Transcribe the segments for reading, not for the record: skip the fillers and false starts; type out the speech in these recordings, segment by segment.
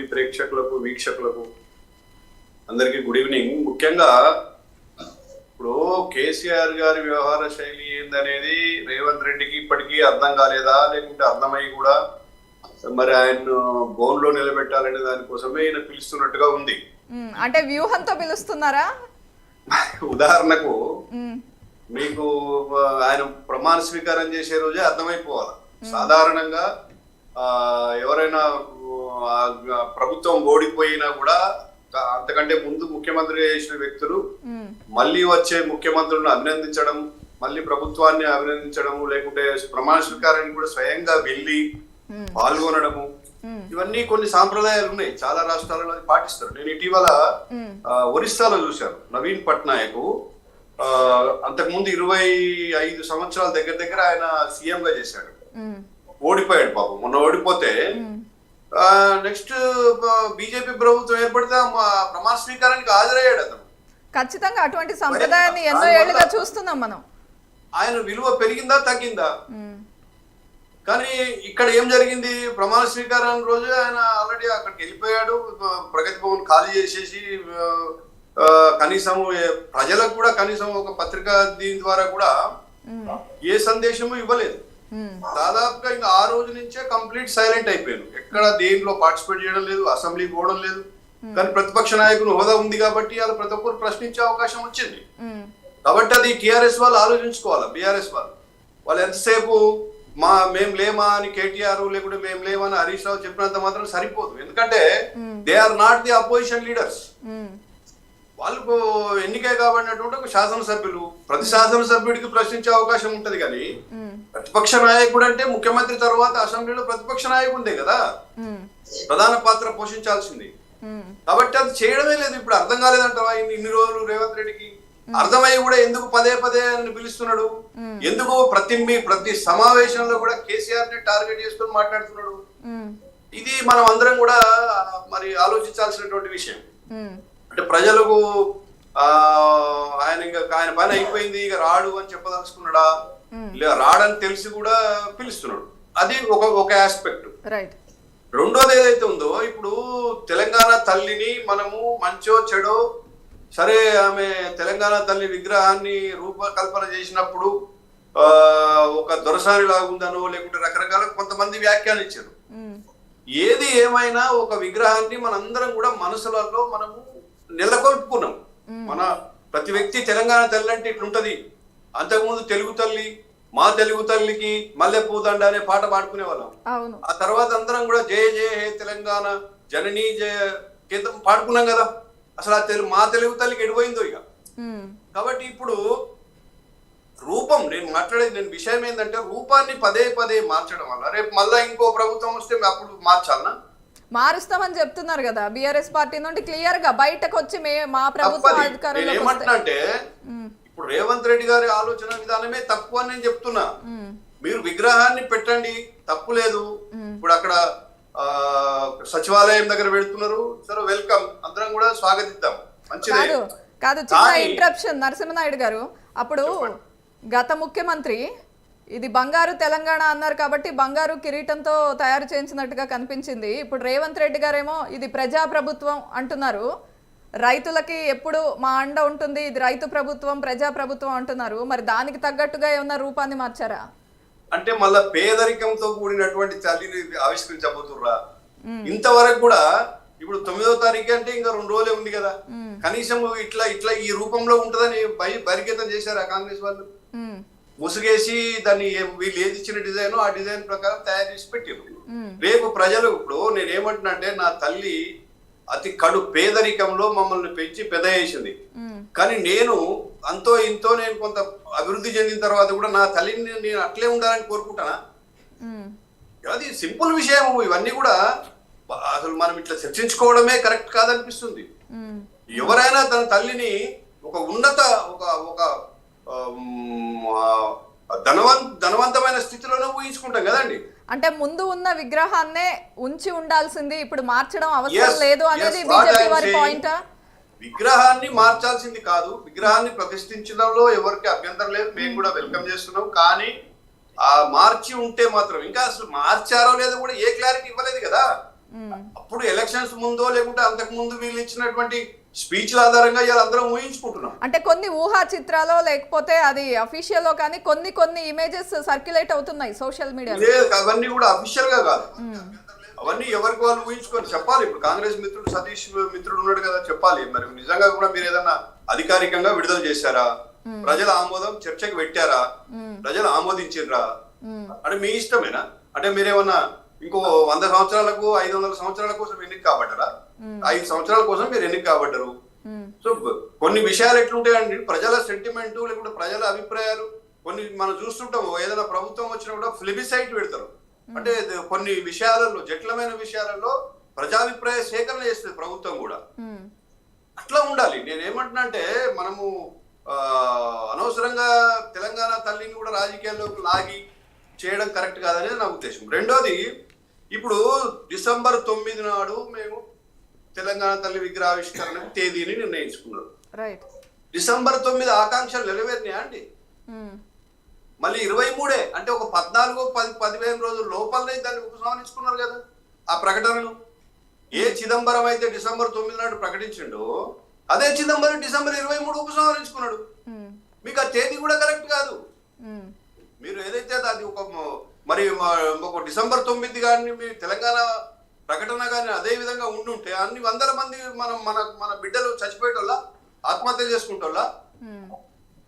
TV ప్రేక్షకులకు వీక్షకులకు అందరికీ గుడ్ ఈవినింగ్. ముఖ్యంగా ఇప్పుడు కేసీఆర్ గారి వ్యవహార శైలి ఏందనేది రేవంత్ రెడ్డికి ఇప్పటికీ అర్థం కాలేదా, లేకుంటే అర్థమై కూడా మరి ఆయన బోన్లో నిలబెట్టాలనే దానికోసమే ఈయన పిలుస్తున్నట్టుగా ఉంది. అంటే వ్యూహంతో పిలుస్తున్నారా? ఉదాహరణకు మీకు ఆయన ప్రమాణ స్వీకారం చేసే రోజే అర్థమైపోవాలి. సాధారణంగా ఎవరైనా ప్రభుత్వం ఓడిపోయినా కూడా అంతకంటే ముందు ముఖ్యమంత్రి చేసిన వ్యక్తులు మళ్ళీ వచ్చే ముఖ్యమంత్రులను అభినందించడం, మళ్ళీ ప్రభుత్వాన్ని అభినందించడం, లేకుంటే ప్రమాణ స్వీకారాన్ని కూడా స్వయంగా వెళ్ళి పాల్గొనడము, ఇవన్నీ కొన్ని సాంప్రదాయాలు ఉన్నాయి. చాలా రాష్ట్రాలలో అది పాటిస్తారు. నేను ఇటీవల ఒరిస్సాలో చూశాను. నవీన్ పట్నాయక్ అంతకుముందు 25 సంవత్సరాల దగ్గర ఆయన సీఎం గా చేశాడు. ఓడిపోయాడు పాపం. మొన్న ఓడిపోతే నెక్స్ట్ బీజేపీ ప్రభుత్వం ఏర్పడితే ప్రమాణ స్వీకారానికి హాజరయ్యాడు అతను. ఖచ్చితంగా అటువంటి సంప్రదాయాన్ని ఎన్నో ఏళ్ళుగా చూస్తున్నాం మనం. ఆయన విలువ పెరిగిందా తగ్గిందా? కానీ ఇక్కడ ఏం జరిగింది? ప్రమాణ స్వీకారం రోజు ఆయన ఆల్రెడీ అక్కడికి వెళ్ళిపోయాడు. ప్రగతి భవన్ ఖాళీ చేసేసి కనీసం ప్రజలకు కూడా కనీసం ఒక పత్రికా దీని ద్వారా కూడా ఏ సందేశము ఇవ్వలేదు. దాదాపుగా ఇంకా ఆ రోజు నుంచే కంప్లీట్ సైలెంట్ అయిపోయాను. ఎక్కడ దేనిలో పార్టిసిపేట్ చేయడం లేదు, అసెంబ్లీ పోవడం లేదు. కానీ ప్రతిపక్ష నాయకులు హోదా ఉంది కాబట్టి అలా ప్రతి ఒక్కరు ప్రశ్నించే అవకాశం వచ్చింది. కాబట్టి అది టీఆర్ఎస్ వాళ్ళు ఆలోచించుకోవాలి. బీఆర్ఎస్ వాళ్ళు ఎంతసేపు మేము లేమా అని కేటీఆర్ లేకుంటే మేము లేమా అని హరీష్ రావు చెప్పినంత మాత్రం సరిపోదు. ఎందుకంటే they are not the opposition leaders. వాళ్ళకు ఎన్నికే కాబడినటువంటి ఒక శాసనసభ్యులు, ప్రతి శాసనసభ్యుడికి ప్రశ్నించే అవకాశం ఉంటది. కానీ ప్రతిపక్ష నాయకుడు అంటే ముఖ్యమంత్రి తర్వాత అసెంబ్లీలో ప్రతిపక్ష నాయకుడే కదా ప్రధాన పాత్ర పోషించాల్సింది. కాబట్టి అది చేయడమే లేదు. ఇప్పుడు అర్థం కాలేదంటావా ఇన్ని రోజులు రేవంత్ రెడ్డికి? అర్థమై కూడా ఎందుకు పదే అని పిలుస్తున్నాడు? ఎందుకు ప్రతి సమావేశంలో కూడా కేసీఆర్ ని టార్గెట్ చేసుకుని మాట్లాడుతున్నాడు? ఇది మనం అందరం కూడా మరి ఆలోచించాల్సినటువంటి విషయం. అంటే ప్రజలకు ఆయన పని అయిపోయింది ఇక రాడు అని చెప్పదలుచుకున్నాడా, లేదా రాడని తెలిసి కూడా పిలుస్తున్నాడు? అది ఒక ఆస్పెక్ట్. రెండోది ఏదైతే ఉందో, ఇప్పుడు తెలంగాణ తల్లిని మనము మంచో చెడో సరే, ఆమె తెలంగాణ తల్లి విగ్రహాన్ని రూపకల్పన చేసినప్పుడు ఒక దొరసారి లాగుందనో లేకుంటే రకరకాల కొంతమంది వ్యాఖ్యానించారు. ఏది ఏమైనా ఒక విగ్రహాన్ని మనందరం కూడా మనసులలో మనము నెలకొల్పుకున్నాం. మన ప్రతి వ్యక్తి తెలంగాణ తల్లి అంటే ఇట్లుంటది. అంతకుముందు తెలుగు తల్లి, మా తెలుగు తల్లికి మల్లె పూదండ అనే పాట పాడుకునే వాళ్ళం. ఆ తర్వాత అందరం కూడా జయ జయ హే తెలంగాణ జననీ జయ గీతం పాడుకున్నాం కదా. అసలు మా తెలుగు తల్లికి ఎడిపోయిందో ఇక. కాబట్టి ఇప్పుడు రూపం నేను విషయం ఏంటంటే, రూపాన్ని పదే మార్చడం వల్ల రేపు మళ్ళా ఇంకో ప్రభుత్వం వస్తే అప్పుడు మార్చాలనా? మారుస్తామని చెప్తున్నారు కదా బీఆర్ఎస్ పార్టీ నుండి క్లియర్ గా బయటకు వచ్చి మా ప్రభుత్వం అధికారంలో. ఏమంటున్నాంటే, ఇప్పుడు రేవంత్ రెడ్డి గారి ఆలోచన విధానమే తప్పు అని నేను చెప్తున్నా. మీరు విగ్రహాన్ని పెట్టండి, తప్పు లేదు. ఇప్పుడు అక్కడ సచివాలయం దగ్గర పెడుతున్నారు, సరే వెల్కమ్, అందరం కూడా స్వాగతిద్దాం, మంచిదే. కాదు, చిన్న ఇంటరప్షన్ నరసింహనాయుడు గారు. అప్పుడు గత ముఖ్యమంత్రి ఇది బంగారు తెలంగాణ అన్నారు కాబట్టి బంగారు కిరీటంతో తయారు చేయించినట్టుగా కనిపించింది. ఇప్పుడు రేవంత్ రెడ్డి గారేమో ఇది ప్రజాప్రభుత్వం అంటున్నారు. రైతులకి ఎప్పుడు మా అండ ఉంటుంది, ఇది రైతు ప్రభుత్వం ప్రజాప్రభుత్వం అంటున్నారు. మరి దానికి తగ్గట్టుగా ఏమన్నా రూపాన్ని మార్చారా? అంటే మళ్ళా పేదరికంతో కూడినటువంటి తల్లిని ఆవిష్కరించబోతుర్రా? ఇంతవరకు కూడా ఇప్పుడు 9వ తారీఖు అంటే ఇంకా 2 రోజులే ఉంది కదా. కనీసం ఇట్లా ఈ రూపంలో ఉంటదని బహిర్గతం చేశారా కాంగ్రెస్ వాళ్ళు? ముసుగేసి దాన్ని వీళ్ళు ఏది ఇచ్చిన డిజైన్ ఆ డిజైన్ ప్రకారం తయారు చేసి పెట్టారు. రేపు ప్రజలు, ఇప్పుడు నేనేమంటున్నా అంటే, నా తల్లి అతి కడు పేదరికంలో మమ్మల్ని పెంచి పెద్ద చేసింది. కానీ నేను అంతో ఇంతో నేను కొంత అభివృద్ధి చెందిన తర్వాత కూడా నా తల్లిని నేను అట్లే ఉండాలని కోరుకుంటానా? అది సింపుల్ విషయం. ఇవన్నీ కూడా అసలు మనం ఇట్లా చర్చించుకోవడమే కరెక్ట్ కాదనిపిస్తుంది. ఎవరైనా తన తల్లిని ఒక ఉన్నత ఒక ధనవంతమైన స్థితిలోనే ఊహించుకుంటాం కదండి. అంటే ముందు ఉన్న విగ్రహాన్నే ఉంచి ఉండాల్సింది, ఇప్పుడు మార్చడం అవసరం లేదు అనేది బీజేపీ వారి పాయింట్. విగ్రహాన్ని మార్చాల్సింది కాదు, విగ్రహాన్ని ప్రతిష్ఠించడంలో ఎవరికి అభ్యంతరం లేదు, మేము కూడా వెల్కమ్ చేస్తున్నాం. కానీ ఆ మార్చి ఉంటే మాత్రం, ఇంకా అసలు మార్చారో లేదో కూడా ఏ క్లారిటీ ఇవ్వలేదు కదా. అప్పుడు ఎలక్షన్స్ ముందో లేకుంటే అంతకు ముందు వీళ్ళు ఇచ్చినటువంటి స్పీచ్ల ఆధారంగా ఇలా అందరం ఊహించుకుంటున్నాం. అంటే కొన్ని ఊహా చిత్రాలో లేకపోతే అది అఫీషియల్ లో కానీ కొన్ని ఇమేజెస్ సర్క్యులేట్ అవుతున్నాయి సోషల్ మీడియాలో. లేదు, అవన్నీ కూడా అఫీషియల్ గా కాదు, అవన్నీ ఎవరికి వాళ్ళు ఊహించుకొని చెప్పాలి. ఇప్పుడు కాంగ్రెస్ మిత్రుడు సతీష్ మిత్రుడు ఉన్నాడు కదా, చెప్పాలి మరి నిజంగా కూడా మీరు ఏదన్నా అధికారికంగా విడుదల చేశారా, ప్రజల ఆమోదం చర్చకు పెట్టారా, ప్రజలు ఆమోదించారా అంటే మీ ఇష్టమేనా? అంటే మీరేమన్నా ఇంకో 100 సంవత్సరాలకు 500 సంవత్సరాల కోసం ఎన్నిక కాబడ్డారా? 5 సంవత్సరాల కోసం మీరు ఎన్నిక కాబడ్డారు. సో కొన్ని విషయాలు ఎట్లుంటాయండి, ప్రజల సెంటిమెంట్ లేకుంటే ప్రజల అభిప్రాయాలు కొన్ని మనం చూస్తుంటాము. ఏదైనా ప్రభుత్వం వచ్చినా కూడా ఫ్లిబిసైట్ పెడతారు. అంటే కొన్ని విషయాలలో జటిలమైన విషయాలలో ప్రజాభిప్రాయ సేకరణ చేస్తుంది ప్రభుత్వం కూడా. అట్లా ఉండాలి. నేనేమంటున్నా అంటే మనము అనవసరంగా తెలంగాణ తల్లిని కూడా రాజకీయాల్లోకి లాగి చేయడం కరెక్ట్ కాదనేది నా ఉద్దేశం. రెండోది, ఇప్పుడు డిసెంబర్ 9 నాడు మేము తెలంగాణ తల్లి విగ్రహావిష్కరణ తేదీని నిర్ణయించుకున్నాం. డిసెంబర్ 9 ఆకాంక్షలు నెరవేరినాయా అండి? మళ్ళీ 23 అంటే ఒక 14-15 రోజుల లోపలనే దాన్ని ఉపసంహరించుకున్నారు కదా ఆ ప్రకటనను. ఏ చిదంబరం అయితే డిసెంబర్ 9 నాడు ప్రకటించిండో అదే చిదంబరం డిసెంబర్ 23 ఉపసంహరించుకున్నాడు. మీకు ఆ తేదీ కూడా కరెక్ట్ కాదు. మీరు ఏదైతే అది ఒక మరి ఒక డిసెంబర్ 9 కానీ మీ తెలంగాణ ప్రకటన కానీ అదే విధంగా ఉండుంటే అన్ని వందల మంది మన బిడ్డలు చచ్చిపోయేటోళ్ళ, ఆత్మహత్య చేసుకుంటోళ్ళ.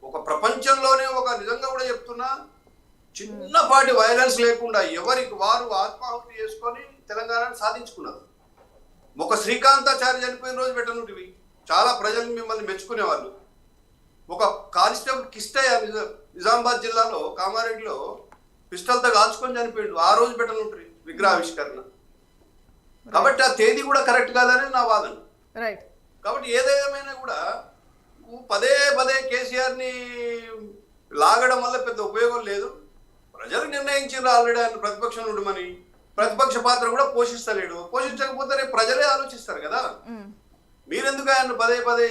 ఒక ప్రపంచంలోనే ఒక నిజంగా కూడా చెప్తున్నా, చిన్నపాటి వైలెన్స్ లేకుండా ఎవరికి వారు ఆత్మాహుతి చేసుకొని తెలంగాణను సాధించుకున్నారు. ఒక శ్రీకాంతాచారి చనిపోయిన రోజు పెట్టనుంటివి చాలా ప్రజలు మిమ్మల్ని మెచ్చుకునేవాళ్ళు. ఒక కానిస్టేబుల్ కిష్టయ్య నిజామాబాద్ జిల్లాలో కామారెడ్డిలో పిస్టల్తో కాల్చుకొని చనిపోయిండు, ఆ రోజు పెట్టనుంటుంది విగ్రహావిష్కరణ. కాబట్టి ఆ తేదీ కూడా కరెక్ట్ కాదని నా వాదన. కాబట్టి ఏదేమైనా కూడా పదే కేసీఆర్ ని లాగడం వల్ల పెద్ద ఉపయోగం లేదు. ప్రజలు నిర్ణయించారు ఆల్రెడీ ఆయన ప్రతిపక్షం ఉండమని. ప్రతిపక్ష పాత్ర కూడా పోషిస్తలేడు. పోషించకపోతే రేపు ప్రజలే ఆలోచిస్తారు కదా. మీరెందుకు ఆయన పదే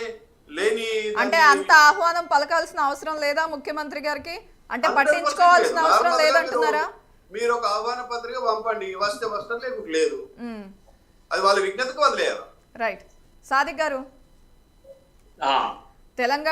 లేని అంటే అంత ఆహ్వానం పలకాల్సిన అవసరం లేదా ముఖ్యమంత్రి గారికి? అంటే పట్టించుకోవాల్సిన అవసరం లేదంటున్నారా? మీరు ఒక ఆహ్వాన పత్రిక పంపండి, వస్తే వస్తారు, లేకపోతే లేదు. అది వాళ్ళ విజ్ఞతకు వదిలేయాలి. రైట్. సాదిక్ గారు, తెలంగాణ